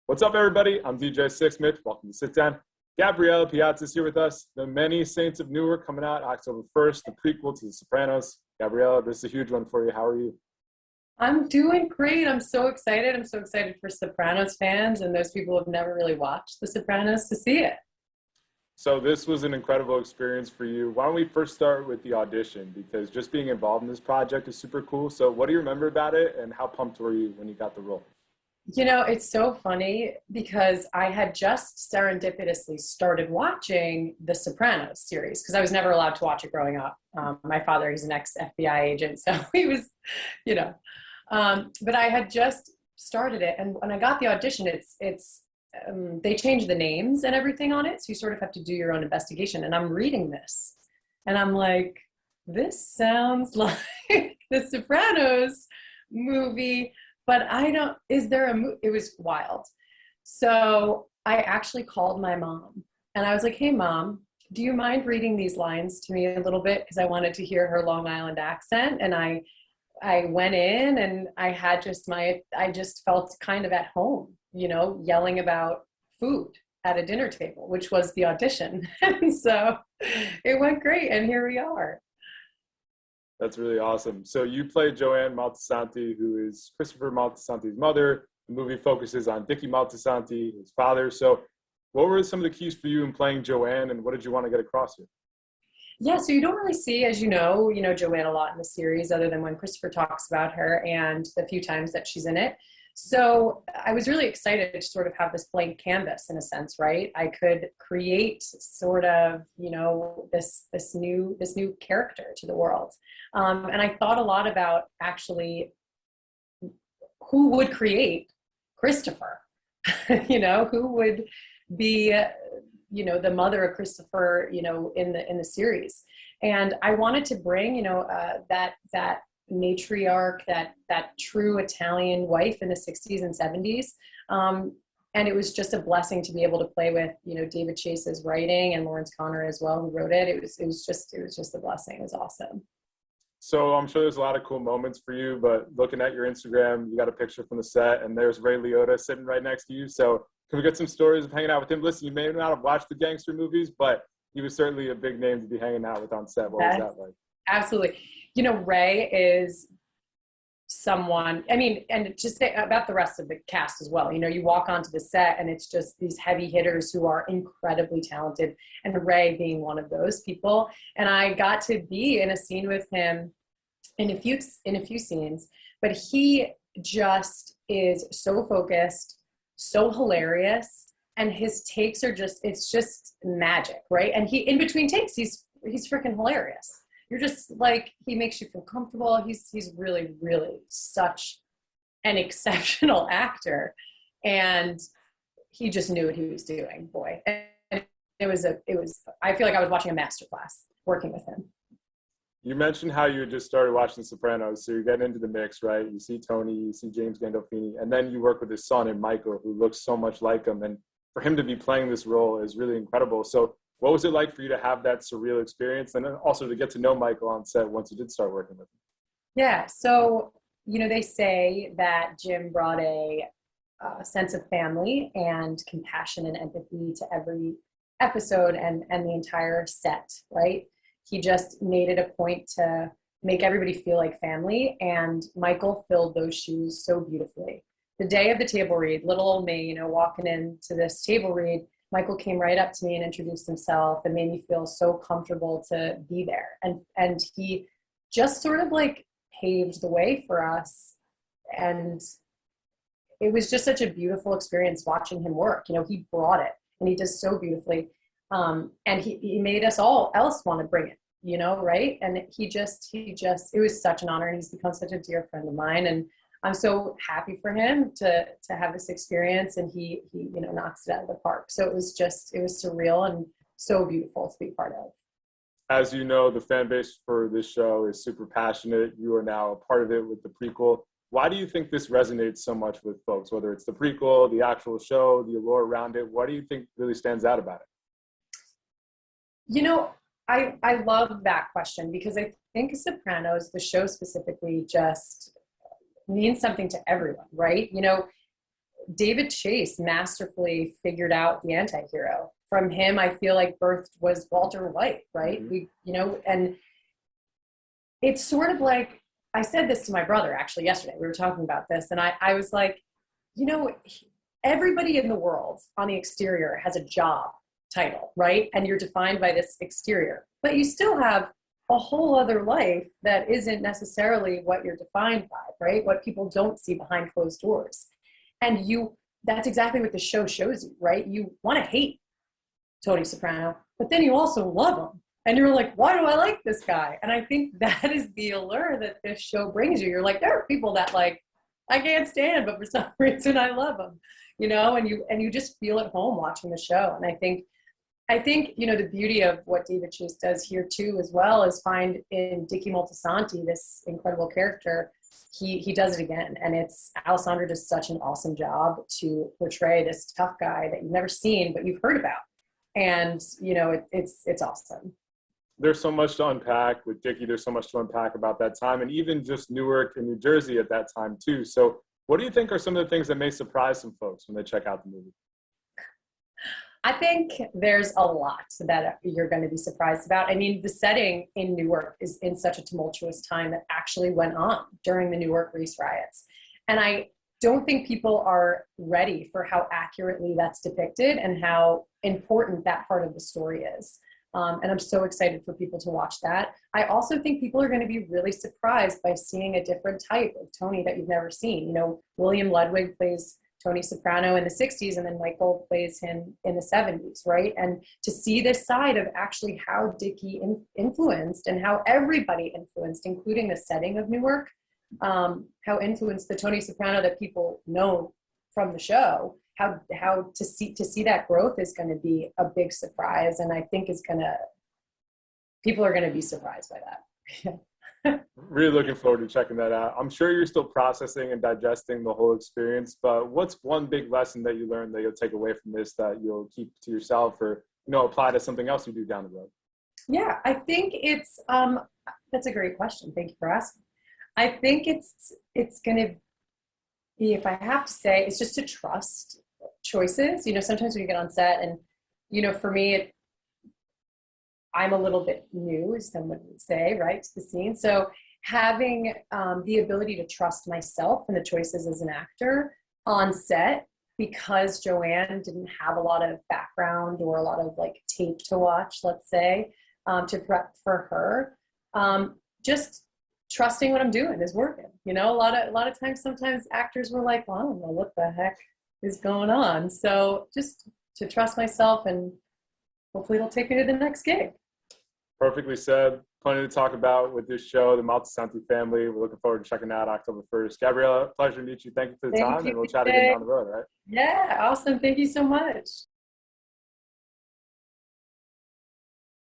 What's up, everybody? I'm DJ Six Mitch. Welcome to Sit Down. Gabriella Piazza is here with us. The Many Saints of Newark coming out October 1st, the prequel to The Sopranos. Gabriella, this is a huge one for you. How are you? I'm doing great. I'm so excited. I'm so excited for Sopranos fans and those people who have never really watched The Sopranos to see it. So this was an incredible experience for you. Why don't we first start with the audition? Because just being involved in this project is super cool. So what do you remember about it, and how pumped were you when you got the role? You know, it's so funny because I had just serendipitously started watching the Sopranos series because I was never allowed to watch it growing up. My father, he's an ex-FBI agent, so he was, you know. But I had just started it, and when I got the audition, they changed the names and everything on it, so you sort of have to do your own investigation. And I'm reading this, and I'm like, this sounds like the Sopranos movie, but I don't, is there a movie? It was wild. So I actually called my mom, and I was like, hey, Mom, do you mind reading these lines to me a little bit? Because I wanted to hear her Long Island accent. And I went in, and I just felt kind of at home, you know, yelling about food at a dinner table, which was the audition. And so it went great, and here we are. That's really awesome. So you played Joanne Moltisanti, who is Christopher Moltisanti's mother. The movie focuses on Dickie Moltisanti, his father. So what were some of the keys for you in playing Joanne, and what did you want to get across here? Yeah, so you don't really see, as you know, Joanne a lot in the series, other than when Christopher talks about her and the few times that she's in it. So I was really excited to sort of have this blank canvas in a sense, right? I could create sort of, this new character to the world. And I thought a lot about actually who would create Christopher, who would be, the mother of Christopher, in the series. And I wanted to bring, that matriarch, that true Italian wife in the 60s and 70s. And it was just a blessing to be able to play with, David Chase's writing and Lawrence Connor as well, who wrote it. It was just a blessing. It was awesome. So I'm sure there's a lot of cool moments for you, but looking at your Instagram, you got a picture from the set, and there's Ray Liotta sitting right next to you. So can we get some stories of hanging out with him? Listen, you may not have watched the gangster movies, but he was certainly a big name to be hanging out with on set. What was that like? Absolutely. Ray is someone, and just about the rest of the cast as well. You walk onto the set, and it's just these heavy hitters who are incredibly talented, and Ray being one of those people. And I got to be in a scene with him in a few scenes, but he just is so focused, so hilarious, and his takes are it's just magic, right? And he, in between takes, he's freaking hilarious. You're just like, he makes you feel comfortable. He's really, really such an exceptional actor. And he just knew what he was doing, boy. And I feel like I was watching a masterclass working with him. You mentioned how you just started watching The Sopranos, so you're getting into the mix, right? You see Tony, you see James Gandolfini, and then you work with his son and Michael, who looks so much like him. And for him to be playing this role is really incredible. So what was it like for you to have that surreal experience, and then also to get to know Michael on set once you did start working with him? Yeah, so, they say that Jim brought a sense of family and compassion and empathy to every episode and the entire set, right? He just made it a point to make everybody feel like family, and Michael filled those shoes so beautifully. The day of the table read, little old me, walking into this table read, Michael came right up to me and introduced himself and made me feel so comfortable to be there. And he just sort of like paved the way for us. And it was just such a beautiful experience watching him work. He brought it, and he does so beautifully. And he made us all else want to bring it, right? And it was such an honor, and he's become such a dear friend of mine. And I'm so happy for him to have this experience, and he knocks it out of the park. So it was surreal and so beautiful to be part of. As you know, the fan base for this show is super passionate. You are now a part of it with the prequel. Why do you think this resonates so much with folks, whether it's the prequel, the actual show, the allure around it? What do you think really stands out about it? I love that question, because I think Sopranos, the show specifically, just means something to everyone, right? David Chase masterfully figured out the anti-hero. From him, I feel like birthed was Walter White, right? And it's sort of like, I said this to my brother actually yesterday. We were talking about this, and I was like, everybody in the world on the exterior has a job title, right? And you're defined by this exterior, but you still have a whole other life that isn't necessarily what you're defined by, right? What people don't see behind closed doors. And that's exactly what the show shows you, right? You want to hate Tony Soprano, but then you also love him. And you're like, why do I like this guy? And I think that is the allure that this show brings you. You're like, there are people that like, I can't stand, but for some reason I love them, and you just feel at home watching the show. And I think, the beauty of what David Chase does here too, as well, is find in Dickie Moltisanti, this incredible character, he does it again. And Alessandra does such an awesome job to portray this tough guy that you've never seen, but you've heard about. And, it's awesome. There's so much to unpack with Dickie. There's so much to unpack about that time, and even just Newark and New Jersey at that time too. So what do you think are some of the things that may surprise some folks when they check out the movie? I think there's a lot that you're going to be surprised about. I mean, the setting in Newark is in such a tumultuous time that actually went on during the Newark race riots. And I don't think people are ready for how accurately that's depicted and how important that part of the story is. And I'm so excited for people to watch that. I also think people are going to be really surprised by seeing a different type of Tony that you've never seen. William Ludwig plays Tony Soprano in the 60s, and then Michael plays him in the 70s, right? And to see this side of actually how Dickie influenced and how everybody influenced, including the setting of Newark, how influenced the Tony Soprano that people know from the show, how to see that growth is going to be a big surprise. And I think people are going to be surprised by that. Really looking forward to checking that out. I'm sure you're still processing and digesting the whole experience, but what's one big lesson that you learned that you'll take away from this that you'll keep to yourself or, apply to something else you do down the road? Yeah, I think it's, that's a great question. Thank you for asking. I think it's going to be, if I have to say, it's just to trust choices. Sometimes when you get on set and, for me, I'm a little bit new, as someone would say, right, to the scene. So having the ability to trust myself and the choices as an actor on set, because Joanne didn't have a lot of background or a lot of tape to watch, let's say, to prep for her, just trusting what I'm doing is working. A lot of times, sometimes actors were like, well, I don't know what the heck is going on. So just to trust myself, and hopefully it'll take me to the next gig. Perfectly said. Plenty to talk about with this show, the Moltisanti family. We're looking forward to checking out October 1st. Gabriella, pleasure to meet you. Thank you for the time, and we'll chat again down the road, right? Yeah, awesome. Thank you so much.